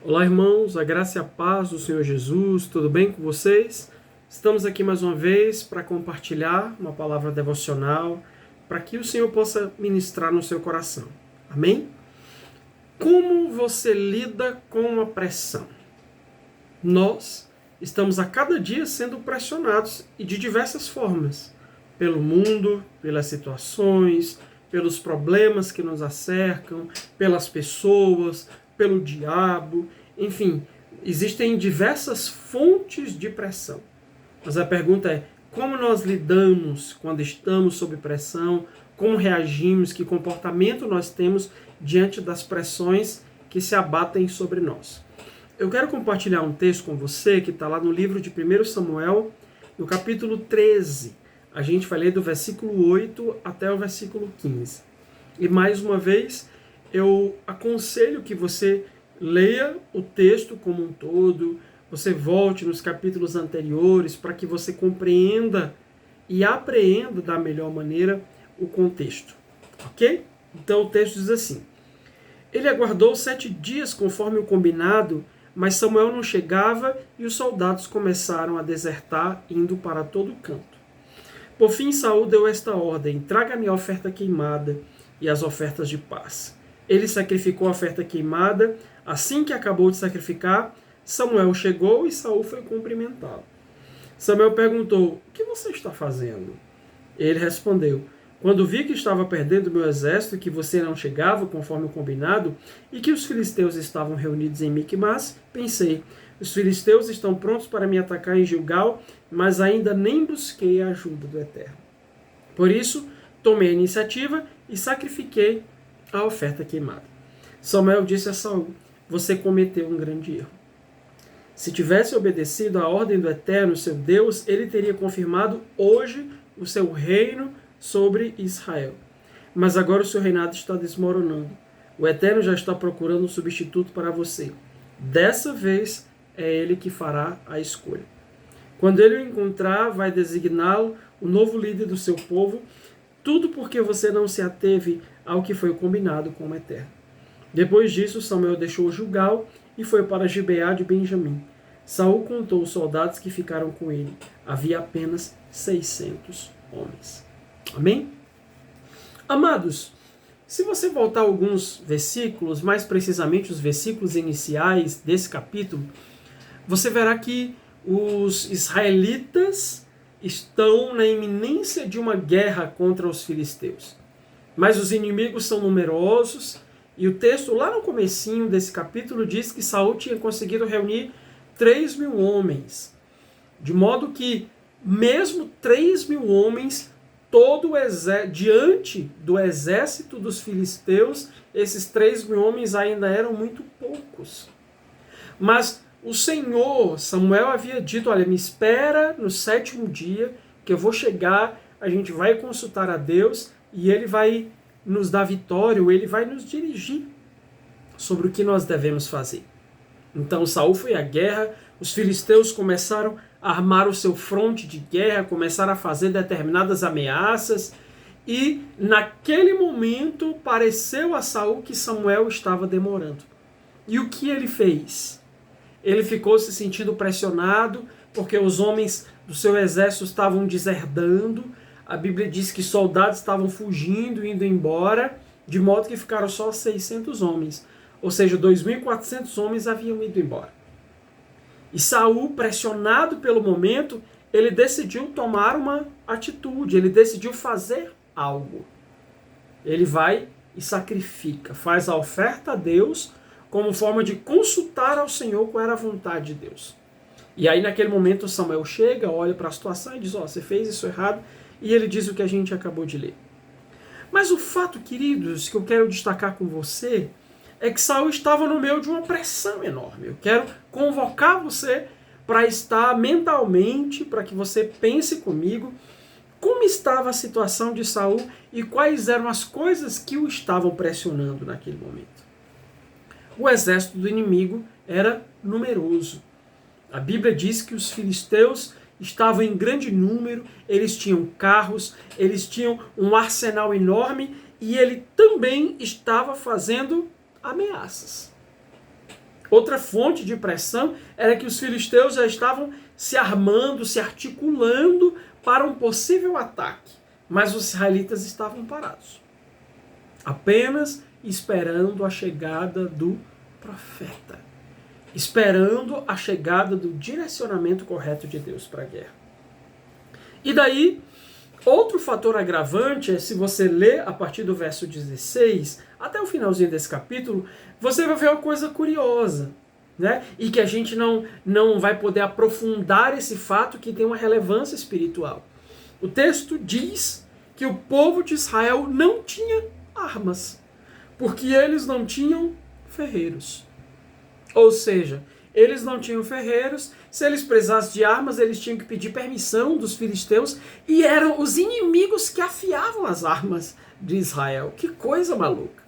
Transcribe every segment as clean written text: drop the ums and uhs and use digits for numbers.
Olá, irmãos, a graça e a paz do Senhor Jesus, tudo bem com vocês? Estamos aqui mais uma vez para compartilhar uma palavra devocional, para que o Senhor possa ministrar no seu coração. Amém? Como você lida com a pressão? Nós estamos a cada dia sendo pressionados e de diversas formas, pelo mundo, pelas situações, pelos problemas que nos acercam, pelas pessoas, pelo diabo, enfim, existem diversas fontes de pressão. Mas a pergunta é, como nós lidamos quando estamos sob pressão? Como reagimos? Que comportamento nós temos diante das pressões que se abatem sobre nós? Eu quero compartilhar um texto com você que está lá no livro de 1 Samuel, no capítulo 13. A gente vai ler do versículo 8 até o versículo 15. E mais uma vez, eu aconselho que você leia o texto como um todo, você volte nos capítulos anteriores para que você compreenda e apreenda da melhor maneira o contexto, ok? Então o texto diz assim: Ele aguardou 7 dias conforme o combinado, mas Samuel não chegava e os soldados começaram a desertar, indo para todo canto. Por fim, Saul deu esta ordem: traga-me a oferta queimada e as ofertas de paz. Ele sacrificou a oferta queimada. Assim que acabou de sacrificar, Samuel chegou e Saul foi cumprimentá-lo. Samuel perguntou: o que você está fazendo? Ele respondeu: quando vi que estava perdendo meu exército e que você não chegava conforme o combinado e que os filisteus estavam reunidos em Miquimás, pensei: os filisteus estão prontos para me atacar em Gilgal, mas ainda nem busquei a ajuda do Eterno. Por isso, tomei a iniciativa e sacrifiquei a oferta queimada. Samuel disse a Saul: você cometeu um grande erro. Se tivesse obedecido à ordem do Eterno, seu Deus, ele teria confirmado hoje o seu reino sobre Israel. Mas agora o seu reinado está desmoronando. O Eterno já está procurando um substituto para você. Dessa vez, é ele que fará a escolha. Quando ele o encontrar, vai designá-lo o novo líder do seu povo, tudo porque você não se ateve ao que foi combinado com o Eterno. Depois disso, Samuel deixou Gilgal e foi para Gibeá de Benjamim. Saul contou os soldados que ficaram com ele. Havia apenas 600 homens. Amém? Amados, se você voltar alguns versículos, mais precisamente os versículos iniciais desse capítulo, você verá que os israelitas estão na iminência de uma guerra contra os filisteus. Mas os inimigos são numerosos, e o texto lá no comecinho desse capítulo diz que Saul tinha conseguido reunir 3.000 homens. De modo que, mesmo 3.000 homens, diante do exército dos filisteus, esses 3.000 homens ainda eram muito poucos. Mas o Senhor, Samuel havia dito: olha, me espera no 7º dia, que eu vou chegar, a gente vai consultar a Deus, e ele vai nos dar vitória, ou ele vai nos dirigir sobre o que nós devemos fazer. Então Saul foi à guerra, os filisteus começaram a armar o seu fronte de guerra, começaram a fazer determinadas ameaças, e naquele momento pareceu a Saul que Samuel estava demorando. E o que ele fez? Ele ficou se sentindo pressionado, porque os homens do seu exército estavam deserdando. A Bíblia diz que soldados estavam fugindo, indo embora, de modo que ficaram só 600 homens. Ou seja, 2.400 homens haviam ido embora. E Saul, pressionado pelo momento, ele decidiu tomar uma atitude, ele decidiu fazer algo. Ele vai e sacrifica, faz a oferta a Deus como forma de consultar ao Senhor qual era a vontade de Deus. E aí naquele momento Samuel chega, olha para a situação e diz: ó, você fez isso errado, e ele diz o que a gente acabou de ler. Mas o fato, queridos, que eu quero destacar com você é que Saul estava no meio de uma pressão enorme. Eu quero convocar você para estar mentalmente, para que você pense comigo, como estava a situação de Saul e quais eram as coisas que o estavam pressionando naquele momento. O exército do inimigo era numeroso. A Bíblia diz que os filisteus estavam em grande número, eles tinham carros, eles tinham um arsenal enorme, e ele também estava fazendo ameaças. Outra fonte de pressão era que os filisteus já estavam se armando, se articulando para um possível ataque, mas os israelitas estavam parados, apenas esperando a chegada do profeta, esperando a chegada do direcionamento correto de Deus para a guerra. E daí, outro fator agravante é, se você ler a partir do verso 16, até o finalzinho desse capítulo, você vai ver uma coisa curiosa, né? E que a gente não vai poder aprofundar esse fato que tem uma relevância espiritual. O texto diz que o povo de Israel não tinha armas, porque eles não tinham ferreiros. Ou seja, eles não tinham ferreiros, se eles precisassem de armas, eles tinham que pedir permissão dos filisteus, e eram os inimigos que afiavam as armas de Israel. Que coisa maluca!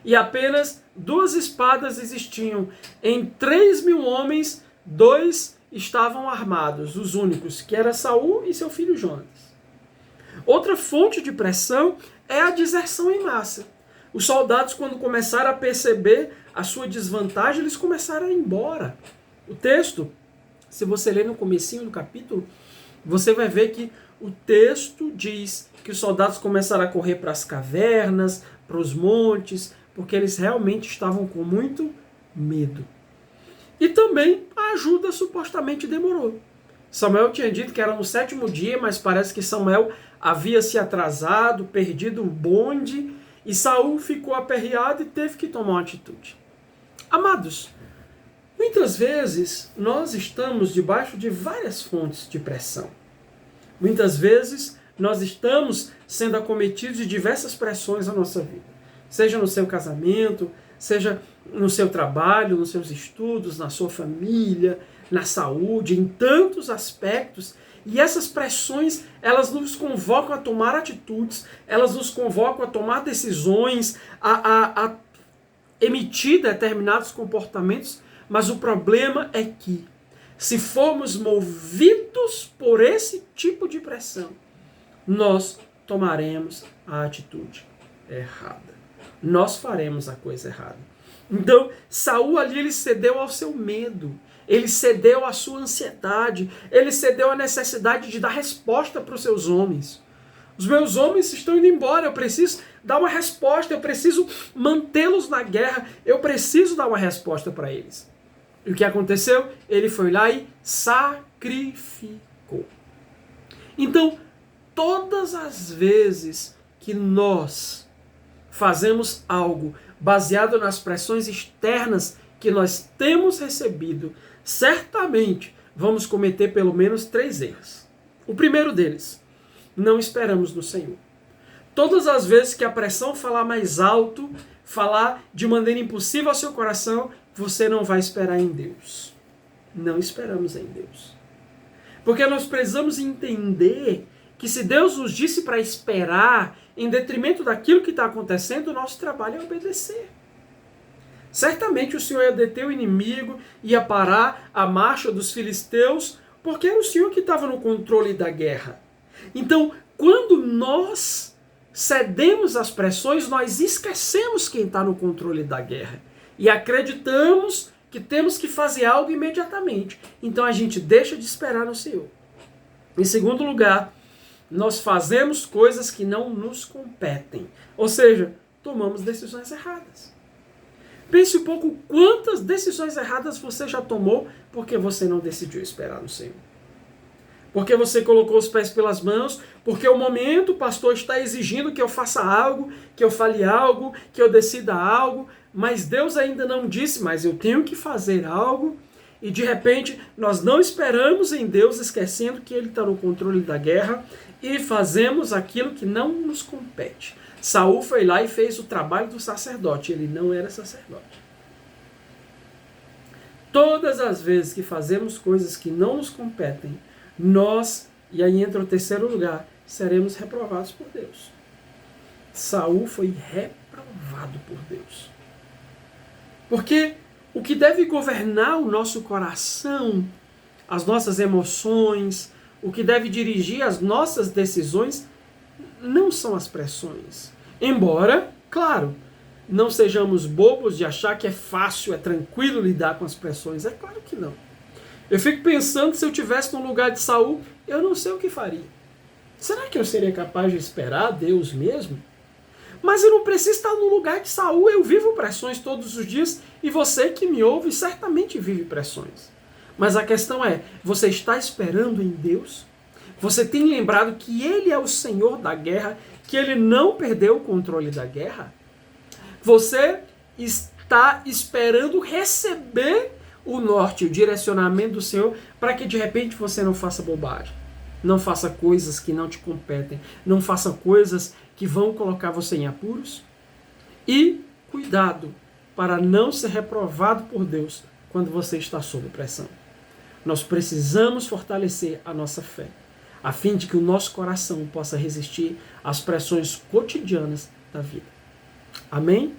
E apenas 2 espadas existiam. Em 3.000 homens, 2 estavam armados, os únicos, que era Saul e seu filho Jonatas. Outra fonte de pressão é a deserção em massa. Os soldados, quando começaram a perceber a sua desvantagem, eles começaram a ir embora. O texto, se você ler no comecinho do capítulo, você vai ver que o texto diz que os soldados começaram a correr para as cavernas, para os montes, porque eles realmente estavam com muito medo. E também a ajuda supostamente demorou. Samuel tinha dito que era no 7º dia, mas parece que Samuel havia se atrasado, perdido o bonde, e Saul ficou aperreado e teve que tomar uma atitude. Amados, muitas vezes nós estamos debaixo de várias fontes de pressão. Muitas vezes nós estamos sendo acometidos de diversas pressões na nossa vida. Seja no seu casamento, seja no seu trabalho, nos seus estudos, na sua família, na saúde, em tantos aspectos. E essas pressões, elas nos convocam a tomar atitudes, elas nos convocam a tomar decisões, a emitir determinados comportamentos, mas o problema é que, se formos movidos por esse tipo de pressão, nós tomaremos a atitude errada. Nós faremos a coisa errada. Então, Saul ali, ele cedeu ao seu medo, ele cedeu à sua ansiedade, ele cedeu à necessidade de dar resposta para os seus homens. Os meus homens estão indo embora, eu preciso dar uma resposta, eu preciso mantê-los na guerra, eu preciso dar uma resposta para eles. E o que aconteceu? Ele foi lá e sacrificou. Então, todas as vezes que nós fazemos algo baseado nas pressões externas que nós temos recebido, certamente vamos cometer pelo menos 3 erros. O primeiro deles, não esperamos no Senhor. Todas as vezes que a pressão falar mais alto, falar de maneira impossível ao seu coração, você não vai esperar em Deus. Não esperamos em Deus. Porque nós precisamos entender que se Deus nos disse para esperar, em detrimento daquilo que está acontecendo, o nosso trabalho é obedecer. Certamente o Senhor ia deter o inimigo, ia parar a marcha dos filisteus, porque era o Senhor que estava no controle da guerra. Então, quando nós cedemos às pressões, nós esquecemos quem está no controle da guerra. E acreditamos que temos que fazer algo imediatamente. Então a gente deixa de esperar no Senhor. Em segundo lugar, nós fazemos coisas que não nos competem. Ou seja, tomamos decisões erradas. Pense um pouco quantas decisões erradas você já tomou porque você não decidiu esperar no Senhor. Porque você colocou os pés pelas mãos, porque o momento o pastor está exigindo que eu faça algo, que eu fale algo, que eu decida algo, mas Deus ainda não disse, mas eu tenho que fazer algo, e de repente nós não esperamos em Deus, esquecendo que Ele está no controle da guerra, e fazemos aquilo que não nos compete. Saul foi lá e fez o trabalho do sacerdote, ele não era sacerdote. Todas as vezes que fazemos coisas que não nos competem, nós, e aí entra o terceiro lugar, seremos reprovados por Deus. Saul foi reprovado por Deus. Porque o que deve governar o nosso coração, as nossas emoções, o que deve dirigir as nossas decisões, não são as pressões. Embora, claro, não sejamos bobos de achar que é fácil, é tranquilo lidar com as pressões. É claro que não. Eu fico pensando, se eu estivesse no lugar de Saul, eu não sei o que faria. Será que eu seria capaz de esperar Deus mesmo? Mas eu não preciso estar no lugar de Saul, eu vivo pressões todos os dias e você que me ouve certamente vive pressões. Mas a questão é, você está esperando em Deus? Você tem lembrado que Ele é o Senhor da guerra, que Ele não perdeu o controle da guerra? Você está esperando receber o norte, o direcionamento do Senhor, para que de repente você não faça bobagem, não faça coisas que não te competem, não faça coisas que vão colocar você em apuros? E cuidado para não ser reprovado por Deus quando você está sob pressão. Nós precisamos fortalecer a nossa fé, a fim de que o nosso coração possa resistir às pressões cotidianas da vida. Amém?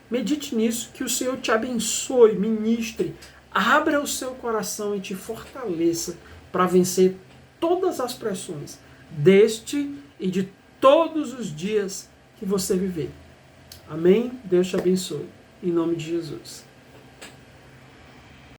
Medite nisso, que o Senhor te abençoe, ministre, abra o seu coração e te fortaleça para vencer todas as pressões deste e de todos os dias que você viver. Amém? Deus te abençoe. Em nome de Jesus.